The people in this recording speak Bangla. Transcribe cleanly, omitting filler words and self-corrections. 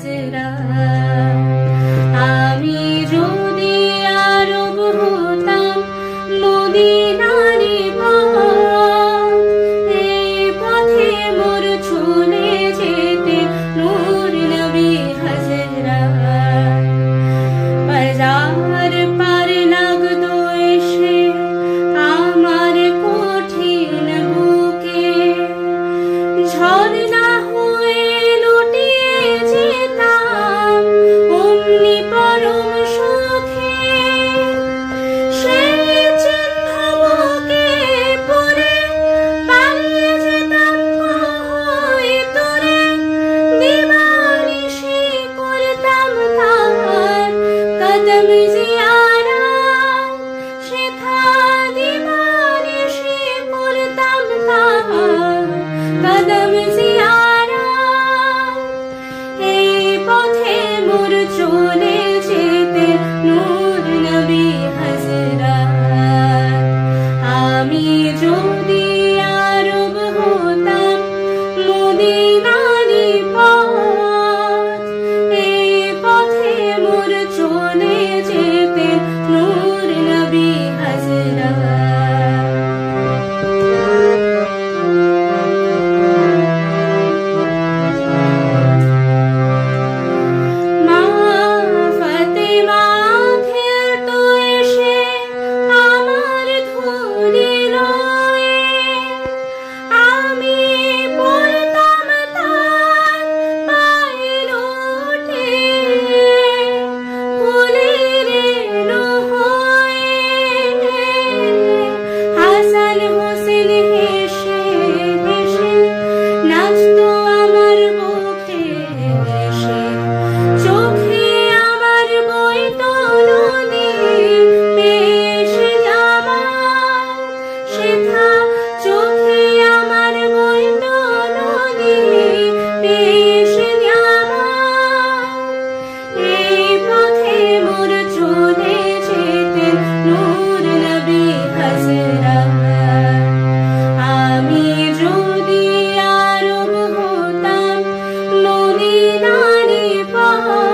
হাজরা আমি যদি আরব হতাম মদিনারি পথ এই পথে মোর চলে যেতে নূর নবী হাজরা বাজার পার লাগতো এসে আমার কঠিন বুকে ঝর্ণা হয়ে লুটিয়ে যেতাম অমনি পরম সুখে সেই চিহ্ন বুকে পরে পালিয়ে যেতাম কই তোরে দিবানিশি করতাম তার কদম জিয়ারা সেথা দিবানিশি করতাম তার কদম জিয়ারা এই পথে মোর চলে যেতে নূর নবী হাজরা আমি যদি আরব হতাম মদিনারি পথ এই পথে মোর চলে যেতে নূর নবী হাজরা মা ফাতেমা খেলতো এসে আমার ধুলি লয়ে আমি পড়তাম তার পায়ে লুটে ফুলের রেণু হয়ে হাসান হোসেন হেসে হেসে নাচতো আমার বুকে এসে চোখে আমার বইতো নদী বেশ জামাত সেথা চোখে আমার বইতো নদী বেশ জামাত এই পথে মোর চলে যেতেন নূর নবী হাজরা আমি যদি আরব হতাম মদিনারি পথ